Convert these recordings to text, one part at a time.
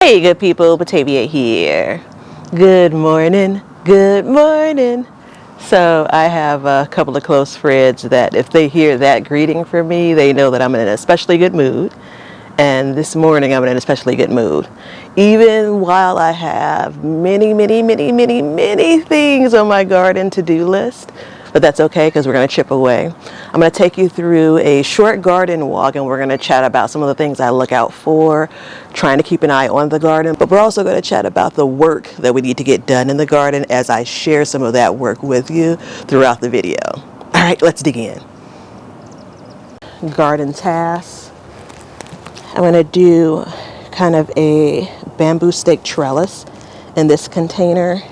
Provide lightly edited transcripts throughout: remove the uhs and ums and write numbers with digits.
Hey good people, Batavia here. Good morning, good morning. So I have a couple of close friends that if they hear that greeting from me, they know that I'm in an especially good mood. And this morning I'm in an especially good mood. Even while I have many things on my garden to-do list, but that's okay because we're going to chip away. I'm going to take you through a short garden walk and we're going to chat about some of the things I look out for, trying to keep an eye on the garden, but we're also going to chat about the work that we need to get done in the garden as I share some of that work with you throughout the video. All right, let's dig in. Garden tasks. I'm going to do kind of a bamboo stake trellis in this container.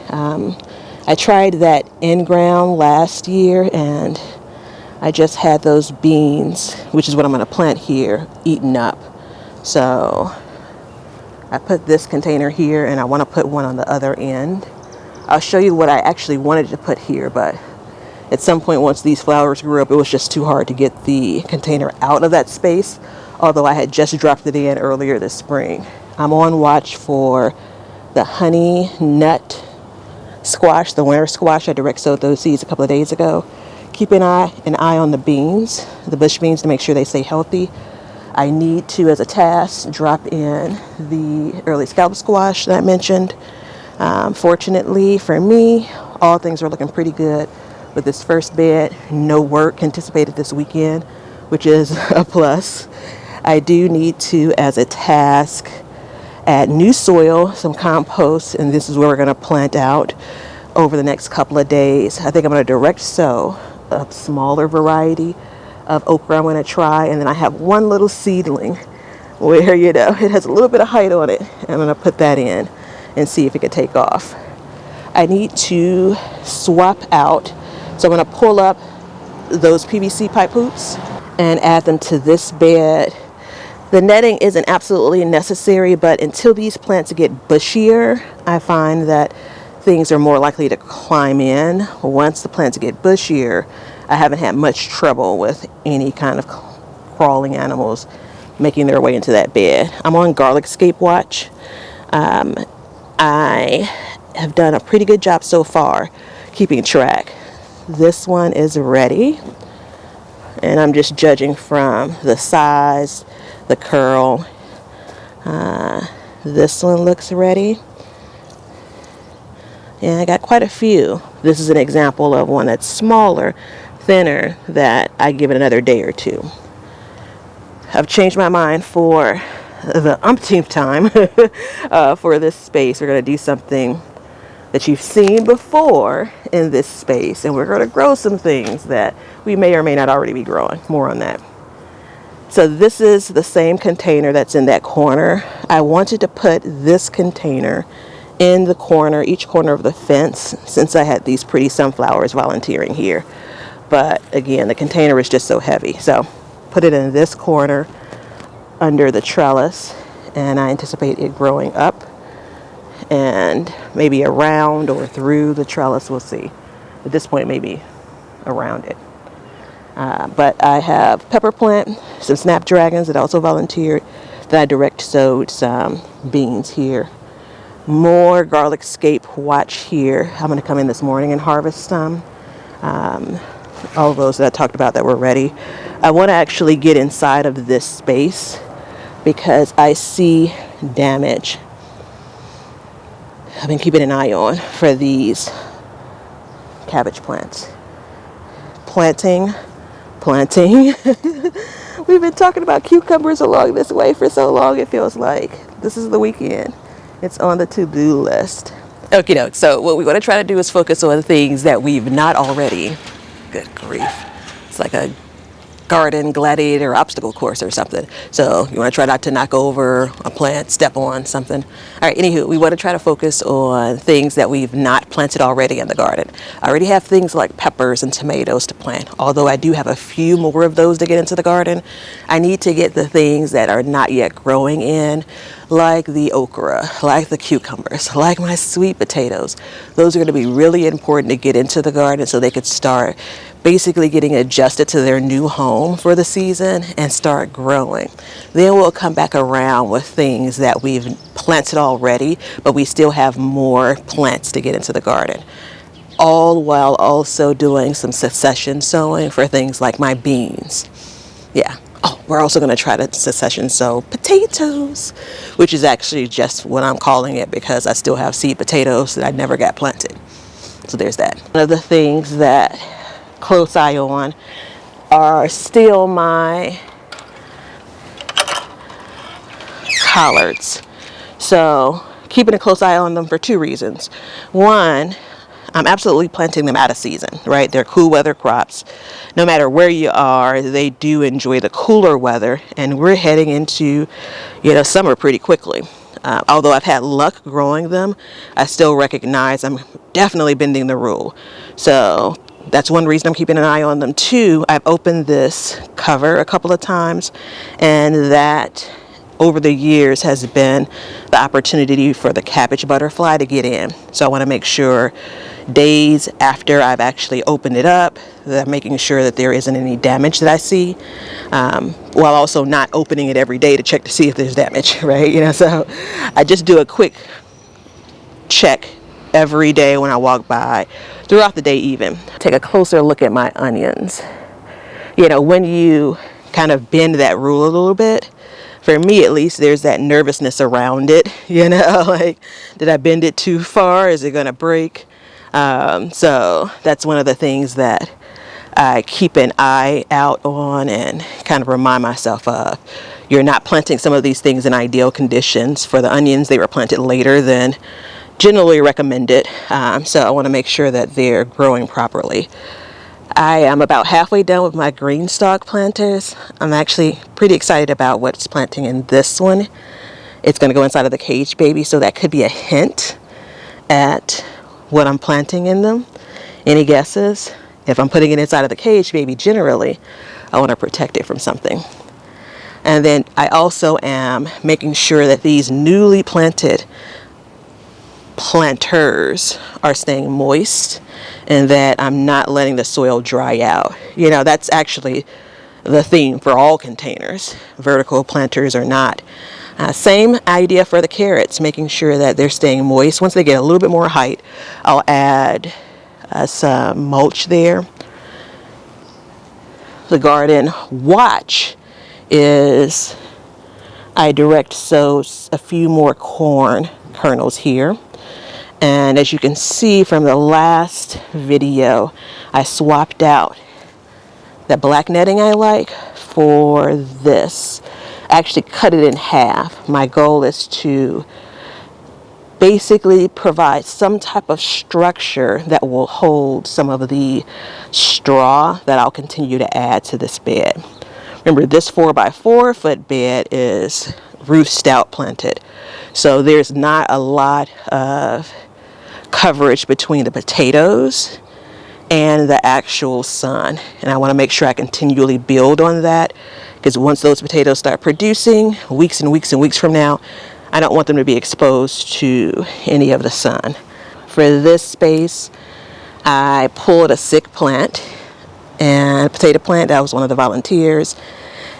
I tried that in-ground last year and I just had those beans, which is what I'm going to plant here, eaten up. So I put this container here and I want to put one on the other end. I'll show you what I actually wanted to put here, but at some point once these flowers grew up, it was just too hard to get the container out of that space, although I had just dropped it in earlier this spring. I'm on watch for the honey nut squash, the winter squash. I direct sowed those seeds a couple of days ago. Keep an eye on the beans, the bush beans, to make sure they stay healthy. I need to, as a task, drop in the early scalp squash that I mentioned. Fortunately for me, all things are looking pretty good with this first bed. No work anticipated this weekend, which is a plus. I do need to, as a task, add new soil, some compost, and this is where we're going to plant out over the next couple of days. I think I'm going to direct sow a smaller variety of okra I'm going to try, and then I have one little seedling where, you know, it has a little bit of height on it. I'm going to put that in and see if it can take off. I need to swap out, so I'm going to pull up those PVC pipe hoops and add them to this bed. The netting isn't absolutely necessary, but until these plants get bushier, I find that things are more likely to climb in. Once the plants get bushier, I haven't had much trouble with any kind of crawling animals making their way into that bed. I'm on garlic scape watch. I have done a pretty good job so far keeping track. This one is ready, and I'm just judging from the size, the curl. This one looks ready. And I got quite a few. This is an example of one that's smaller, thinner, that I give it another day or two. I've changed my mind for the umpteenth time for this space. We're going to do something that you've seen before in this space, and we're going to grow some things that we may or may not already be growing. More on that. So this is the same container that's in that corner. I wanted to put this container in the corner, each corner of the fence, since I had these pretty sunflowers volunteering here. But again, the container is just so heavy. So put it in this corner under the trellis, and I anticipate it growing up and maybe around or through the trellis. We'll see. At this point, maybe around it. But I have pepper plant, some snapdragons that also volunteered, that I direct sowed some beans here. More garlic scape watch here. I'm going to come in this morning and harvest some. All of those that I talked about that were ready. I want to actually get inside of this space because I see damage. I've been keeping an eye on for these cabbage plants. Planting. We've been talking about cucumbers along this way for so long, it feels like. This is the weekend. It's on the to-do list. Okie doke. So what we want to try to do is focus on things that we've not already. Good grief. It's like a garden gladiator obstacle course or something. So you want to try not to knock over a plant, step on something. All right, anywho, we want to try to focus on things that we've not planted already in the garden. I already have things like peppers and tomatoes to plant, although I do have a few more of those to get into the garden. I need to get the things that are not yet growing in. like the okra, like the cucumbers, like my sweet potatoes. Those are going to be really important to get into the garden so they could start basically getting adjusted to their new home for the season and start growing. Then we'll come back around with things that we've planted already, but we still have more plants to get into the garden. All while also doing some succession sowing for things like my beans. Yeah. Oh, we're also going to try to succession sow potatoes, which is actually just what I'm calling it because I still have seed potatoes that I never got planted. So there's that. One of the things that close eye on are still my collards. So keeping a close eye on them for two reasons. One, I'm absolutely planting them out of season, right? They're cool weather crops. No matter where you are, they do enjoy the cooler weather, and we're heading into, summer pretty quickly. Although I've had luck growing them, I still recognize I'm definitely bending the rule. So that's one reason I'm keeping an eye on them. Two, I've opened this cover a couple of times, and that over the years has been the opportunity for the cabbage butterfly to get in. So I want to make sure days after I've actually opened it up that I'm making sure that there isn't any damage that I see, while also not opening it every day to check to see if there's damage, right? So I just do a quick check every day when I walk by, throughout the day even. Take a closer look at my onions. When you kind of bend that rule a little bit, for me at least, there's that nervousness around it, like, did I bend it too far? Is it going to break? So that's one of the things that I keep an eye out on and kind of remind myself of. You're not planting some of these things in ideal conditions. For the onions, they were planted later than generally recommended. So I want to make sure that they're growing properly. I am about halfway done with my GreenStalk planters. I'm actually pretty excited about what's planting in this one. It's going to go inside of the cage baby, so that could be a hint at what I'm planting in them. Any guesses? If I'm putting it inside of the cage baby, generally, I want to protect it from something. And then I also am making sure that these newly planted planters are staying moist and that I'm not letting the soil dry out. That's actually the theme for all containers, vertical planters or not. Same idea for the carrots, making sure that they're staying moist. Once they get a little bit more height, I'll add some mulch there. The garden watch is I direct sow a few more corn kernels here. And as you can see from the last video, I swapped out that black netting I like for this. I actually cut it in half. My goal is to basically provide some type of structure that will hold some of the straw that I'll continue to add to this bed. Remember, this 4x4 foot bed is root stout planted. So there's not a lot of coverage between the potatoes and the actual sun, and I want to make sure I continually build on that, because once those potatoes start producing weeks and weeks and weeks from now, I don't want them to be exposed to any of the sun. For this space, I pulled a sick plant and a potato plant. That was one of the volunteers.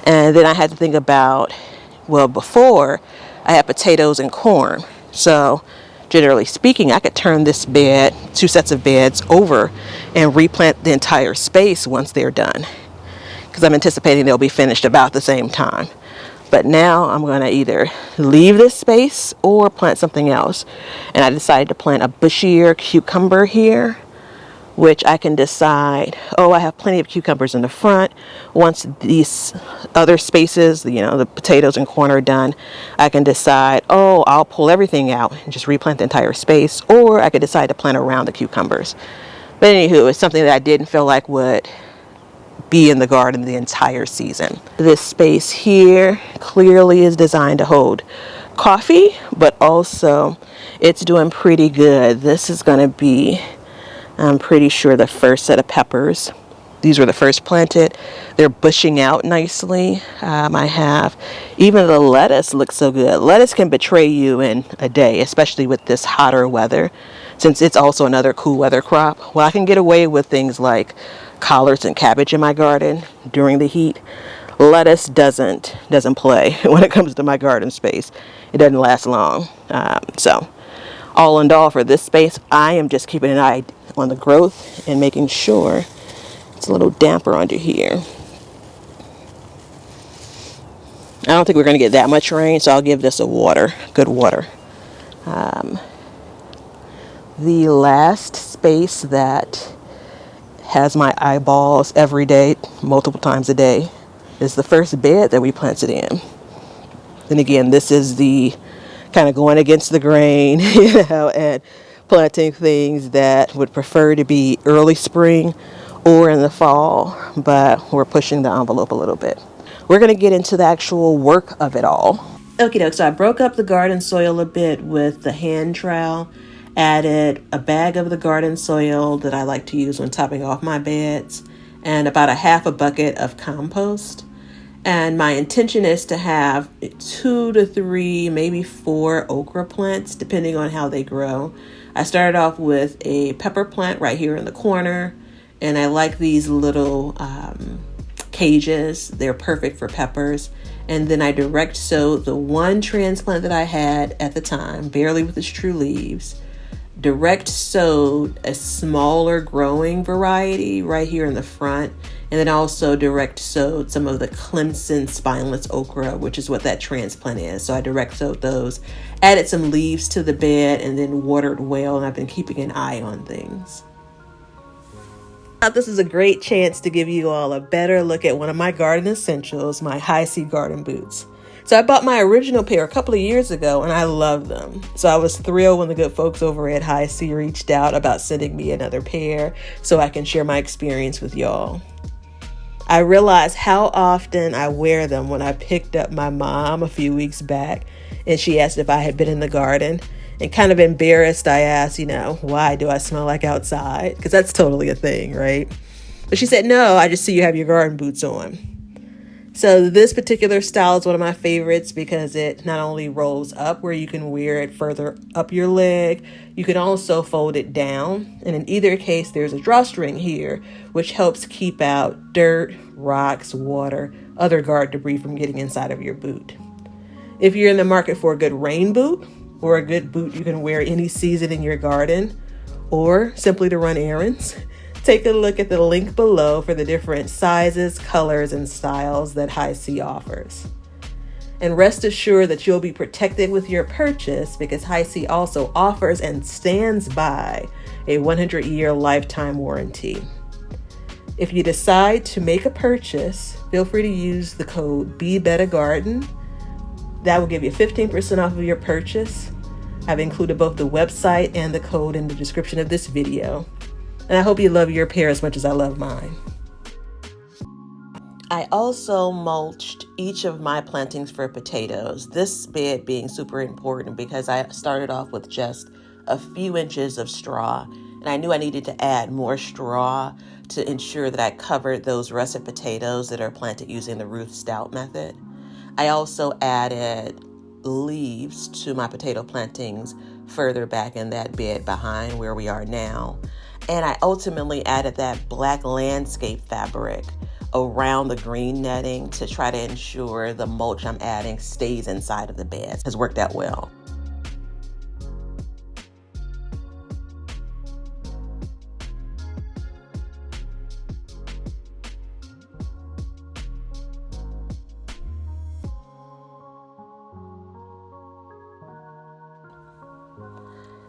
And then I had to think about, before I had potatoes and corn, so generally speaking, I could turn this bed, two sets of beds, over and replant the entire space once they're done, because I'm anticipating they'll be finished about the same time. But now I'm going to either leave this space or plant something else. And I decided to plant a bushier cucumber here, which I can decide, I have plenty of cucumbers in the front. Once these other spaces, the potatoes and corn are done, I can decide, I'll pull everything out and just replant the entire space, or I could decide to plant around the cucumbers. But anywho, it's something that I didn't feel like would be in the garden the entire season. This space here clearly is designed to hold coffee, but also it's doing pretty good. This is going to be, I'm pretty sure, the first set of peppers. These were the first planted. They're bushing out nicely. I have, even the lettuce looks so good. Lettuce can betray you in a day, especially with this hotter weather, since it's also another cool weather crop. Well, I can get away with things like collards and cabbage in my garden during the heat. Lettuce doesn't play when it comes to my garden space. It doesn't last long. So all in all, for this space, I am just keeping an eye on the growth and making sure it's a little damper under here. I don't think we're going to get that much rain, so I'll give this a good water. The last space that has my eyeballs every day, multiple times a day, is the first bed that we planted in. Then again, this is the kind of going against the grain, and planting things that would prefer to be early spring or in the fall, but we're pushing the envelope a little bit. We're going to get into the actual work of it all. Okie doke, so I broke up the garden soil a bit with the hand trowel, added a bag of the garden soil that I like to use when topping off my beds, and about a half a bucket of compost. And my intention is to have 2 to 3, maybe 4 okra plants, depending on how they grow. I started off with a pepper plant right here in the corner, and I like these little cages. They're perfect for peppers. And then I direct sowed the one transplant that I had at the time, barely with its true leaves. Direct sowed a smaller growing variety right here in the front, and then also direct sowed some of the Clemson spineless okra, which is what that transplant is. So I direct sowed those, added some leaves to the bed, and then watered well, and I've been keeping an eye on things. This is a great chance to give you all a better look at one of my garden essentials, my HISEA garden boots. So I bought my original pair a couple of years ago, and I love them. So I was thrilled when the good folks over at HISEA reached out about sending me another pair so I can share my experience with y'all. I realized how often I wear them when I picked up my mom a few weeks back, and she asked if I had been in the garden. And kind of embarrassed, I asked, why do I smell like outside? Because that's totally a thing, right? But she said, no, I just see you have your garden boots on. So this particular style is one of my favorites because it not only rolls up where you can wear it further up your leg, you can also fold it down. And in either case, there's a drawstring here, which helps keep out dirt, rocks, water, other garden debris from getting inside of your boot. If you're in the market for a good rain boot, or a good boot you can wear any season in your garden, or simply to run errands, take a look at the link below for the different sizes, colors, and styles that HISEA offers. And rest assured that you'll be protected with your purchase because HISEA also offers and stands by a 100-year lifetime warranty. If you decide to make a purchase, feel free to use the code BeBetterGarden. That will give you 15% off of your purchase. I've included both the website and the code in the description of this video. And I hope you love your pair as much as I love mine. I also mulched each of my plantings for potatoes, this bed being super important because I started off with just a few inches of straw, and I knew I needed to add more straw to ensure that I covered those russet potatoes that are planted using the root stout method. I also added leaves to my potato plantings further back in that bed behind where we are now. And I ultimately added that black landscape fabric around the green netting to try to ensure the mulch I'm adding stays inside of the bed. It has worked out well.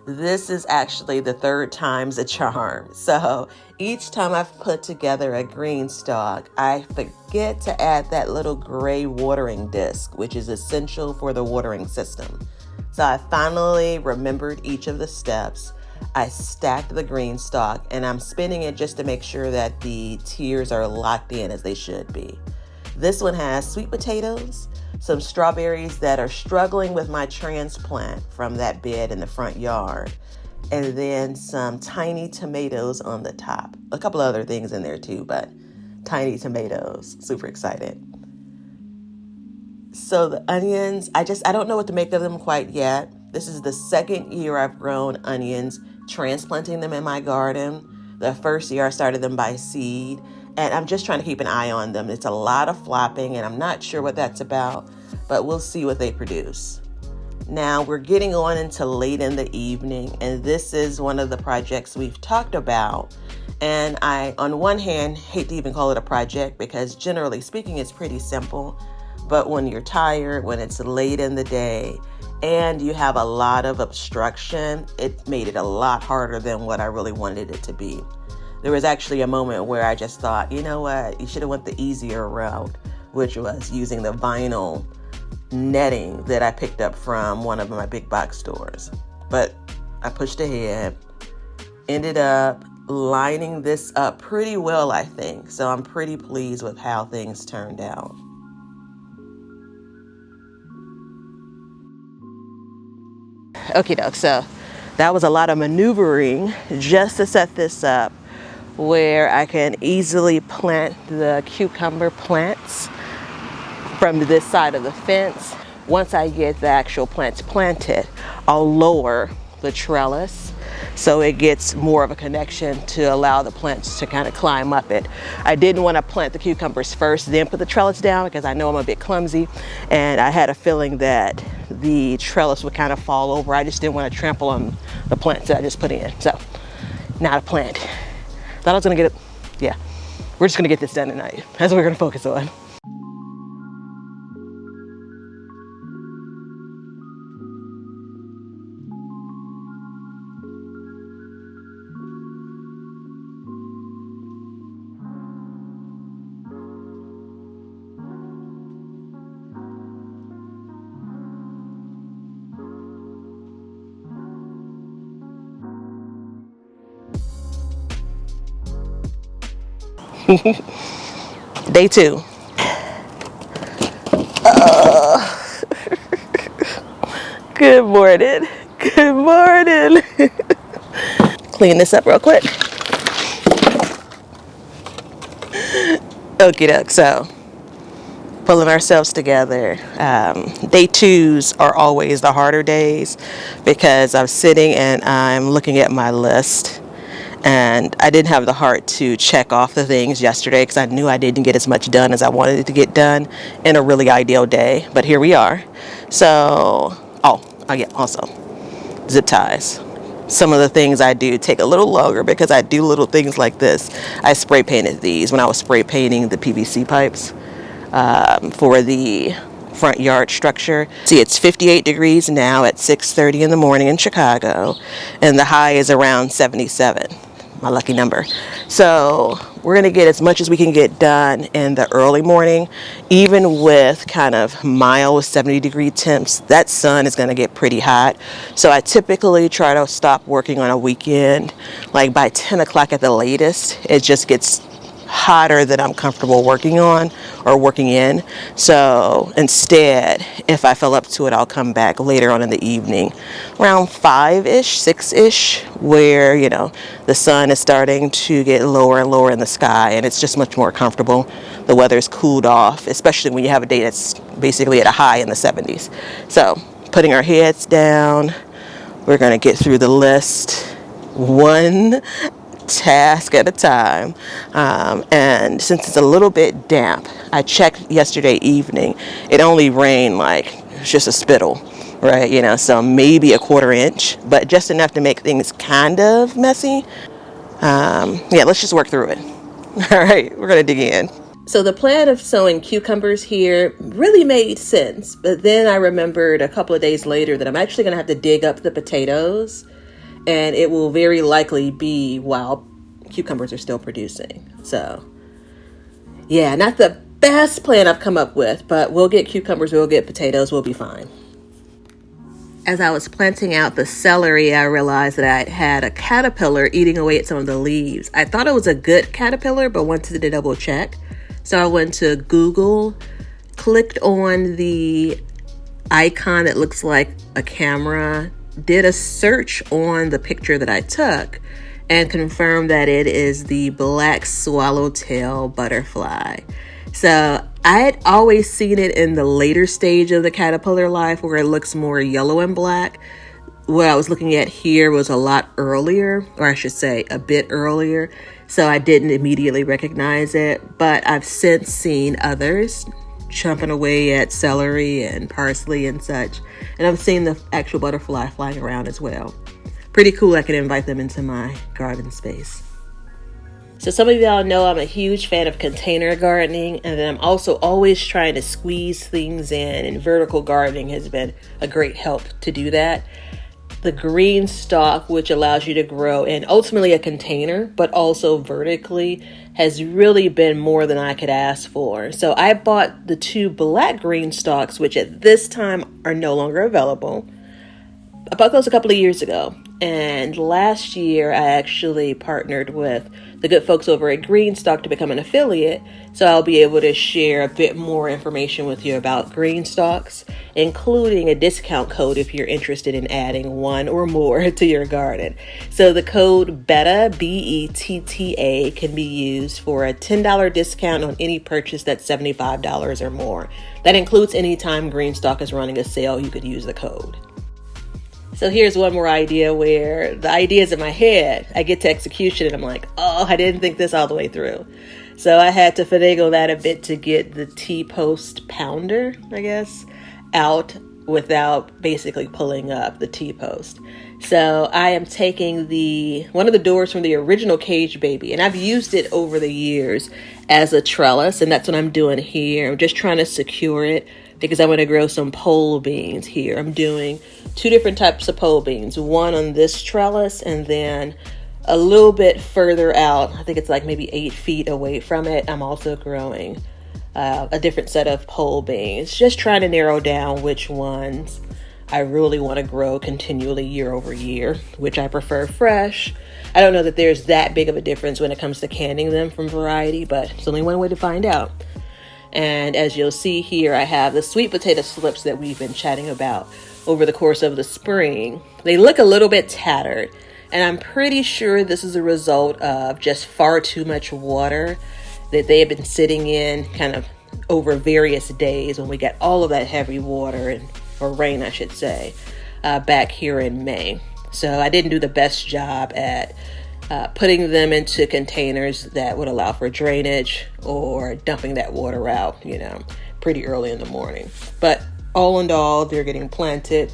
This is actually the third time's a charm. So each time I've put together a GreenStalk, I forget to add that little gray watering disc, which is essential for the watering system. So I finally remembered each of the steps. I stacked the GreenStalk, and I'm spinning it just to make sure that the tiers are locked in as they should be. This one has sweet potatoes, some strawberries that are struggling with my transplant from that bed in the front yard, and then some tiny tomatoes on the top. A couple other things in there too, but tiny tomatoes. Super excited. So the onions, I don't know what to make of them quite yet. This is the second year I've grown onions, transplanting them in my garden. The first year I started them by seed, and I'm just trying to keep an eye on them. It's a lot of flopping, and I'm not sure what that's about, but we'll see what they produce. Now we're getting on into late in the evening, and this is one of the projects we've talked about. And I, on one hand, hate to even call it a project because generally speaking, it's pretty simple. But when you're tired, when it's late in the day, and you have a lot of obstruction, it made it a lot harder than what I really wanted it to be. There was actually a moment where I just thought, you know what, you should have went the easier route, which was using the vinyl netting that I picked up from one of my big box stores. But I pushed ahead, ended up lining this up pretty well, I think. So I'm pretty pleased with how things turned out. Okie doke, so that was a lot of maneuvering just to set this up where I can easily plant the cucumber plants from this side of the fence. Once I get the actual plants planted, I'll lower the trellis so it gets more of a connection to allow the plants to kind of climb up it. I didn't want to plant the cucumbers first, then put the trellis down because I know I'm a bit clumsy, and I had a feeling that the trellis would kind of fall over. I just didn't want to trample on the plants that I just put in. So, not a plant. Thought I was gonna get it. Yeah, we're just gonna get this done tonight. That's what we're gonna focus on. Day 2. Good morning. Good morning. Clean this up real quick. Okie doke, so pulling ourselves together. Day 2s are always the harder days because I'm sitting and I'm looking at my list. And I didn't have the heart to check off the things yesterday because I knew I didn't get as much done as I wanted it to get done in a really ideal day. But here we are. So, oh yeah, also zip ties. Some of the things I do take a little longer because I do little things like this. I spray painted these when I was spray painting the PVC pipes for the front yard structure. See, it's 58 degrees now at 6:30 in the morning in Chicago, and the high is around 77. My lucky number. So we're going to get as much as we can get done in the early morning, even with kind of mild 70-degree temps. That sun is going to get pretty hot. So I typically try to stop working on a weekend, like by 10 o'clock at the latest. It just gets hotter than I'm comfortable working on or working in. So instead, if I feel up to it, I'll come back later on in the evening around 5-ish, 6-ish, where, you know, the sun is starting to get lower and lower in the sky, and it's just much more comfortable. The weather's cooled off, especially when you have a day that's basically at a high in the 70s. So putting our heads down, we're going to get through the list one task at a time, and since it's a little bit damp, I checked yesterday evening, it only rained like just a spittle, right? You know, so maybe a 1/4 inch, but just enough to make things kind of messy. Yeah, let's just work through it. All right, we're gonna dig in. So the plan of sowing cucumbers here really made sense, but then I remembered a couple of days later that I'm actually gonna have to dig up the potatoes, and it will very likely be while cucumbers are still producing. So, yeah, not the best plan I've come up with, but we'll get cucumbers, we'll get potatoes, we'll be fine. As I was planting out the celery, I realized that I had a caterpillar eating away at some of the leaves. I thought it was a good caterpillar, but wanted to double check. So I went to Google, clicked on the icon that looks like a camera did a search on the picture that I took and confirmed that it is the black swallowtail butterfly. So I had always seen it in the later stage of the caterpillar life where it looks more yellow and black. What I was looking at here was a lot earlier, or I should say a bit earlier. So I didn't immediately recognize it, but I've since seen others chomping away at celery and parsley and such. And I've seen the actual butterfly flying around as well. Pretty cool. I can invite them into my garden space. So some of y'all know I'm a huge fan of container gardening, and then I'm also always trying to squeeze things in, and vertical gardening has been a great help to do that. The GreenStalk, which allows you to grow in ultimately a container, but also vertically, has really been more than I could ask for. So I bought the 2 black GreenStalks, which at this time are no longer available. I bought those a couple of years ago. And last year, I actually partnered with the good folks over at GreenStalk to become an affiliate. So I'll be able to share a bit more information with you about GreenStalks, including a discount code if you're interested in adding one or more to your garden. So the code BETTA, BETTA, can be used for a $10 discount on any purchase that's $75 or more. That includes any time GreenStalk is running a sale, you could use the code. So here's one more idea where the idea's in my head. I get to execution and I'm like, oh, I didn't think this all the way through. So I had to finagle that a bit to get the T-post pounder, I guess, out without basically pulling up the T-post. So I am taking one of the doors from the original cage baby, and I've used it over the years as a trellis, and that's what I'm doing here. I'm just trying to secure it because I'm going to grow some pole beans here. I'm doing 2 different types of pole beans, one on this trellis and then a little bit further out, I think it's like maybe 8 feet away from it, I'm also growing a different set of pole beans, just trying to narrow down which ones I really want to grow continually year over year, which I prefer fresh. I don't know that there's that big of a difference when it comes to canning them from variety, but it's only one way to find out. And as you'll see here, I have the sweet potato slips that we've been chatting about over the course of the spring. They look a little bit tattered, and I'm pretty sure this is a result of just far too much water that they have been sitting in kind of over various days when we got all of that heavy water, or rain, I should say, back here in May. So I didn't do the best job at putting them into containers that would allow for drainage or dumping that water out, pretty early in the morning. But all in all, they're getting planted.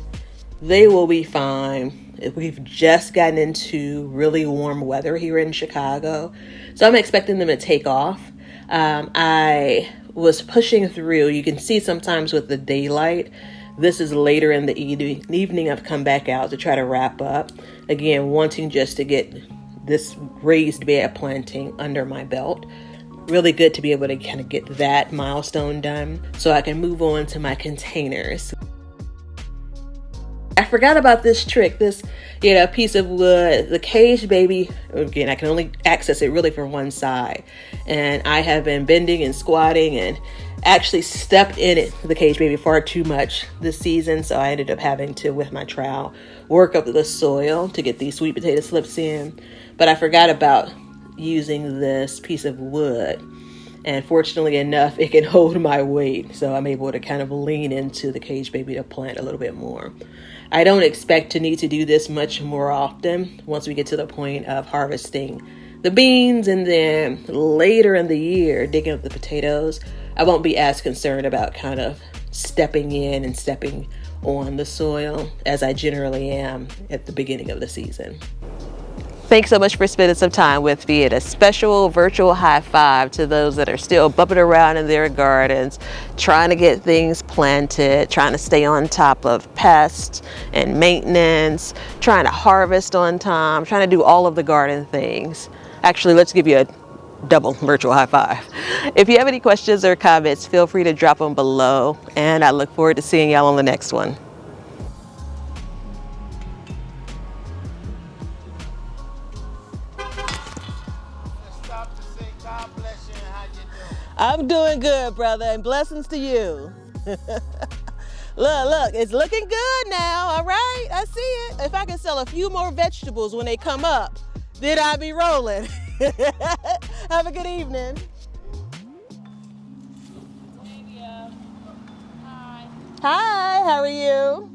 They will be fine. We've just gotten into really warm weather here in Chicago, so I'm expecting them to take off. I was pushing through. You can see sometimes with the daylight, this is later in the evening. I've come back out to try to wrap up. Again, wanting just to get this raised bed planting under my belt. Really good to be able to kind of get that milestone done so I can move on to my containers. I forgot about this trick, this piece of wood, the cage baby. Again, I can only access it really from one side. And I have been bending and squatting and actually stepped in it, the cage baby, far too much this season. So I ended up having to, with my trowel, work up the soil to get these sweet potato slips in. But I forgot about using this piece of wood. And fortunately enough, it can hold my weight. So I'm able to kind of lean into the cage baby to plant a little bit more. I don't expect to need to do this much more often once we get to the point of harvesting the beans, and then later in the year, digging up the potatoes. I won't be as concerned about kind of stepping in and stepping on the soil as I generally am at the beginning of the season. Thanks so much for spending some time with me, and a special virtual high five to those that are still bumping around in their gardens, trying to get things planted, trying to stay on top of pests and maintenance, trying to harvest on time, trying to do all of the garden things. Actually, let's give you a double virtual high five. If you have any questions or comments, feel free to drop them below, and I look forward to seeing y'all on the next one. I'm doing good, brother, and blessings to you. Look, it's looking good now. All right, I see it. If I can sell a few more vegetables when they come up, then I'll be rolling. Have a good evening. Hi. Hi, how are you?